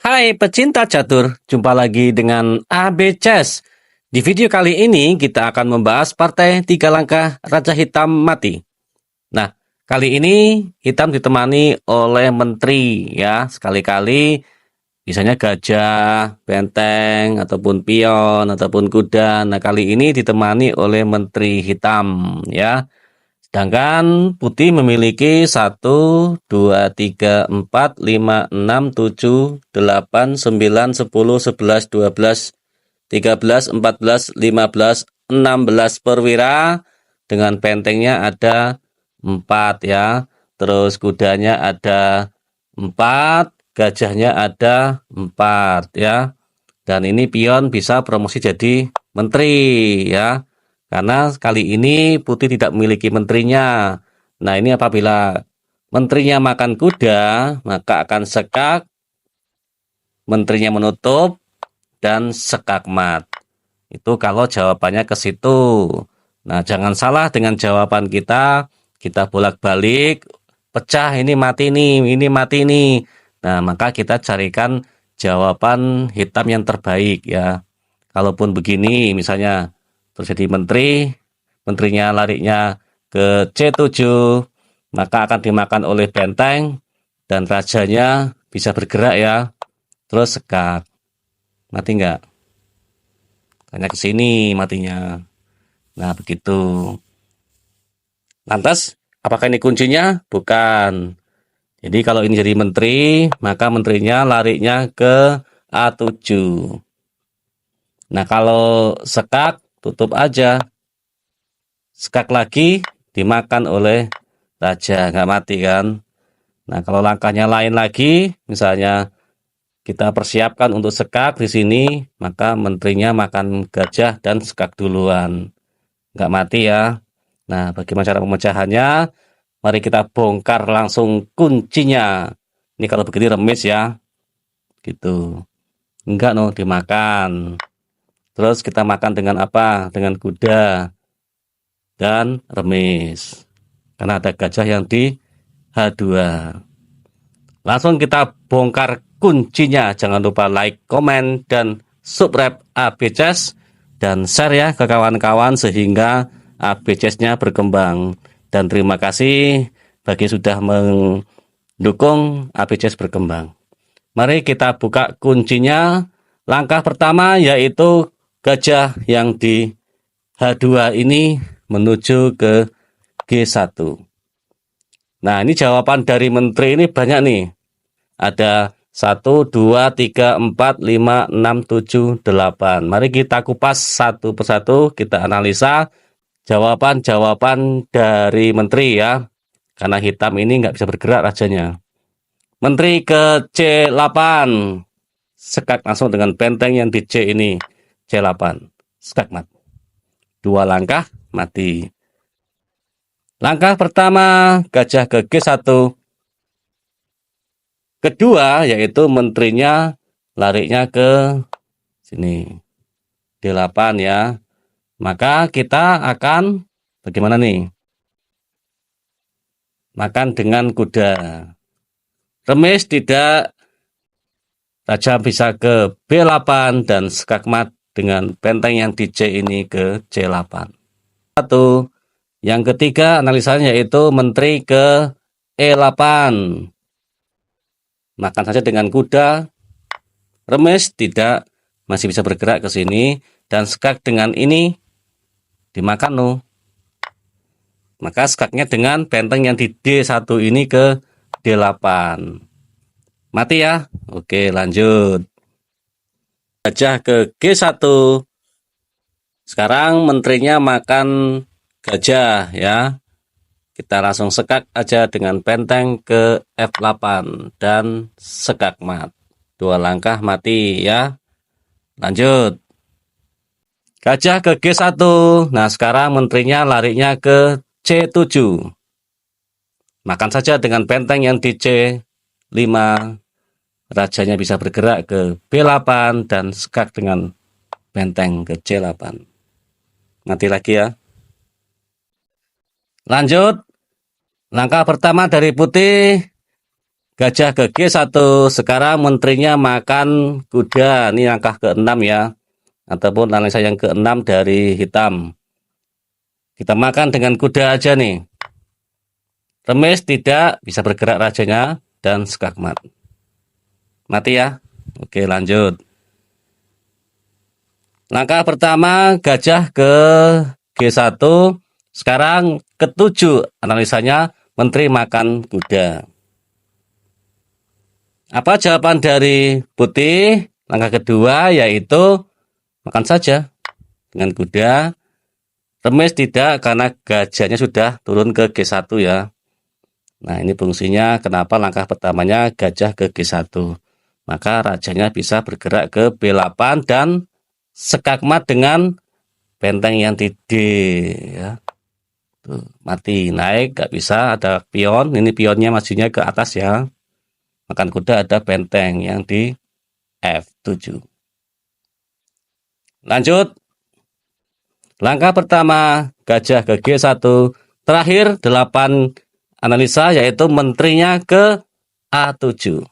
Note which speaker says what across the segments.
Speaker 1: Hai pecinta catur, jumpa lagi dengan AB Chess. Di video kali ini kita akan membahas partai 3 langkah Raja Hitam mati. Nah, kali ini hitam ditemani oleh menteri ya, sekali-kali misalnya gajah, benteng, ataupun pion, ataupun kuda. Nah, kali ini ditemani oleh menteri hitam ya. Sedangkan putih memiliki 1, 2, 3, 4, 5, 6, 7, 8, 9, 10, 11, 12, 13, 14, 15, 16 perwira dengan bentengnya ada 4 ya. Terus kudanya ada 4, gajahnya ada 4 ya. Dan ini pion bisa promosi jadi menteri ya. Karena kali ini putih tidak memiliki menterinya. Nah, ini apabila menterinya makan kuda, maka akan sekak, menterinya menutup, dan sekak mat. Itu kalau jawabannya ke situ. Nah, jangan salah dengan jawaban kita bolak-balik, pecah ini mati nih, ini mati nih. Nah, maka kita carikan jawaban hitam yang terbaik ya. Kalaupun begini, misalnya terjadi menterinya larinya ke C7, maka akan dimakan oleh benteng, dan rajanya bisa bergerak ya, terus sekak. Mati nggak? Hanya ke sini matinya. Nah, begitu. Lantas, apakah ini kuncinya? Bukan. Jadi kalau ini jadi menteri, maka menterinya larinya ke A7. Nah, kalau sekak, tutup aja. Sekak lagi, dimakan oleh raja, nggak mati kan. Nah, kalau langkahnya lain lagi, misalnya kita persiapkan untuk sekak di sini, maka menterinya makan gajah dan sekak duluan. Nggak mati ya. Nah, bagaimana cara pemecahannya? Mari kita bongkar langsung kuncinya. Ini kalau begini remis ya. Gitu. Enggak no, dimakan. Terus kita makan dengan apa? Dengan kuda dan remis. Karena ada gajah yang di H2. Langsung kita bongkar kuncinya. Jangan lupa like, komen, dan subscribe AB Chess. Dan share ya ke kawan-kawan sehingga AB Chess-nya berkembang. Dan terima kasih bagi sudah mendukung AB Chess berkembang. Mari kita buka kuncinya. Langkah pertama yaitu gajah yang di H2 ini menuju ke G1. Nah, ini jawaban dari menteri ini banyak nih. Ada 1, 2, 3, 4, 5, 6, 7, 8. Mari kita kupas satu persatu, kita analisa jawaban-jawaban dari menteri ya. Karena hitam ini nggak bisa bergerak rajanya. Menteri ke C8. Sekak langsung dengan benteng yang di C ini. C8. Sekak mat. 2 langkah, mati. Langkah pertama, gajah ke G1. Kedua, yaitu menterinya larinya ke sini. D8 ya. Maka kita akan bagaimana nih? Makan dengan kuda. Remis tidak, raja bisa ke B8 dan sekak mat dengan benteng yang di C ini ke C8. Satu. Yang ketiga analisanya yaitu menteri ke E8. Makan saja dengan kuda. Remis tidak, masih bisa bergerak ke sini, dan sekak dengan ini dimakan no. Maka skaknya dengan benteng yang di D1 ini ke D8. Mati ya. Oke, lanjut. Gajah ke G1. Sekarang menterinya makan gajah ya. Kita langsung sekak aja dengan benteng ke F8 dan sekak mat. 2 langkah mati ya. Lanjut. Gajah ke G1. Nah, sekarang menterinya larinya ke C7. Makan saja dengan benteng yang di C5. Rajanya bisa bergerak ke B8 dan sekak dengan benteng ke C8. Mati lagi ya. Lanjut. Langkah pertama dari putih, Gajah ke G1, sekarang menterinya makan kuda. Ini langkah ke-6 ya, ataupun analisa yang ke-6 dari hitam. Kita makan dengan kuda aja nih. Remis tidak, bisa bergerak rajanya, dan skakmat. Mati ya. Oke, lanjut. Langkah pertama, gajah ke G1. Sekarang ke-7, analisanya menteri makan kuda. Apa jawaban dari putih? Langkah kedua yaitu makan saja dengan kuda. Remis tidak, karena gajahnya sudah turun ke G1 ya. Nah, ini fungsinya kenapa langkah pertamanya gajah ke G1. Maka rajanya bisa bergerak ke B8 dan skakmat dengan benteng yang di D ya. Tuh, mati, naik nggak bisa, ada pion. Ini pionnya majunya ke atas ya. Makan kuda ada benteng yang di F7. Lanjut. Langkah pertama gajah ke G1. Terakhir 8 analisa yaitu menterinya ke A7.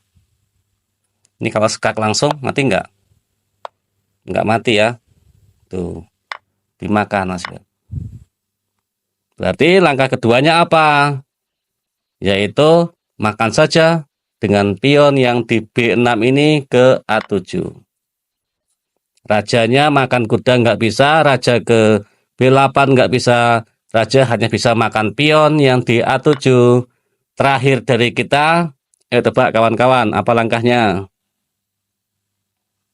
Speaker 1: Ini kalau skak langsung mati enggak? Enggak mati ya. Tuh, dimakan hasil. Berarti langkah keduanya apa? Yaitu makan saja dengan pion yang di B6 ini ke A7. Rajanya makan kuda nggak bisa, raja ke B8 nggak bisa, raja hanya bisa makan pion yang di A7. Terakhir dari kita, tebak kawan-kawan, apa langkahnya?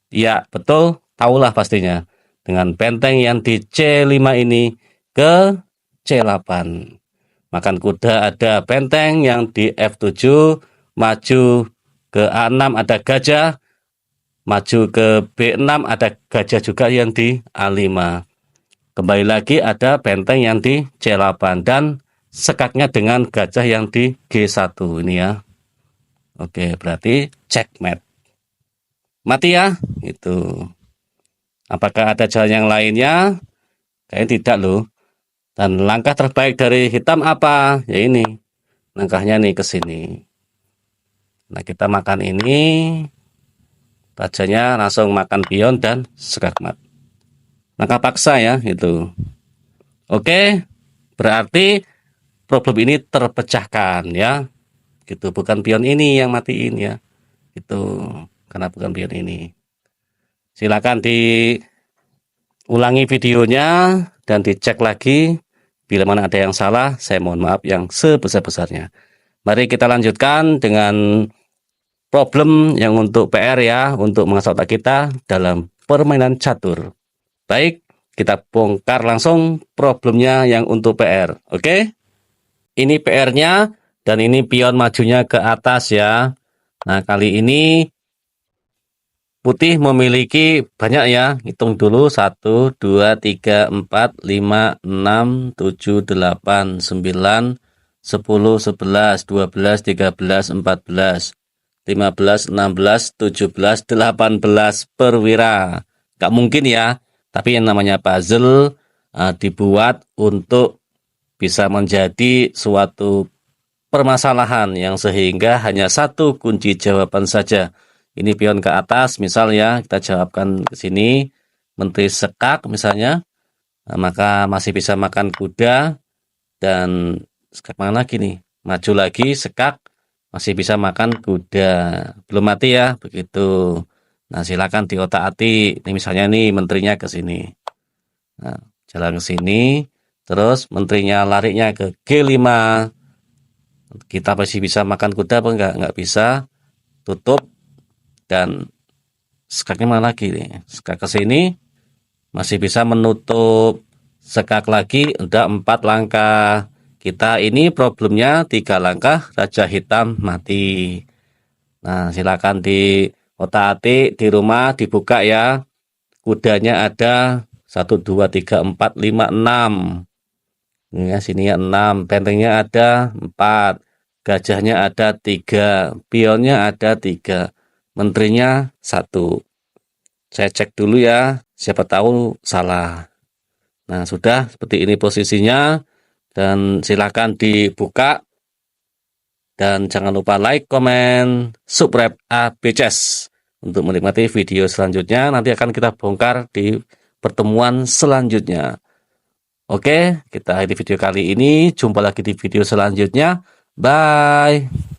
Speaker 1: Ya, betul, tahulah pastinya. Dengan benteng yang di C5 ini ke C8. Makan kuda ada benteng yang di F7, maju ke A6 ada gajah, maju ke B6 ada gajah juga yang di A5. Kembali lagi ada benteng yang di C8 dan sekaknya dengan gajah yang di G1 ini ya. Oke, berarti checkmate. Mati ya, itu. Apakah ada jalan yang lainnya? Kayaknya tidak loh. Dan langkah terbaik dari hitam apa? Ya ini. Langkahnya nih ke sini. Nah, kita makan ini. Rajanya langsung makan pion dan skakmat. Langkah paksa ya, itu. Oke, berarti problem ini terpecahkan ya. Gitu, bukan pion ini yang matiin ya. Itu karena bukan pion ini. Silakan diulangi videonya dan dicek lagi. Bila mana ada yang salah, saya mohon maaf yang sebesar-besarnya. Mari kita lanjutkan dengan problem yang untuk PR ya, untuk mengasah otak kita dalam permainan catur. Baik, kita bongkar langsung problemnya yang untuk PR. Oke? Ini PR-nya dan ini pion majunya ke atas ya. Nah, kali ini putih memiliki banyak ya. Hitung dulu 1, 2, 3, 4, 5, 6, 7, 8, 9, 10, 11, 12, 13, 14, 15, 16, 17, 18 perwira. Gak mungkin ya. Tapi yang namanya puzzle dibuat untuk bisa menjadi suatu permasalahan yang sehingga hanya satu kunci jawaban saja. Ini pion ke atas, misal ya, kita jawabkan ke sini, menteri sekak misalnya, maka masih bisa makan kuda, dan sekak mana lagi nih? Maju lagi, sekak, masih bisa makan kuda. Belum mati ya, begitu. Nah, silakan diotak-atik. Ini misalnya nih, menterinya ke sini. Nah, jalan ke sini, terus menterinya larinya ke G5. Kita masih bisa makan kuda apa enggak? Enggak bisa. Tutup dan skaknya mana lagi nih? Skak ke sini masih bisa menutup. Skak lagi udah 4 langkah. Kita ini problemnya 3 langkah, raja hitam mati. Nah, silakan di otak-atik di rumah dibuka ya. Kudanya ada 1 2 3 4 5 6. Ini ya, sini ya 6, bentengnya ada 4, gajahnya ada 3, pionnya ada 3, menterinya 1. Saya cek dulu ya, siapa tahu salah. Nah, sudah seperti ini posisinya dan silakan dibuka Dan jangan lupa like, comment, subscribe ABCS untuk menikmati video selanjutnya. Nanti akan kita bongkar di pertemuan selanjutnya. Oke, kita akhiri video kali ini. Jumpa lagi di video selanjutnya. Bye.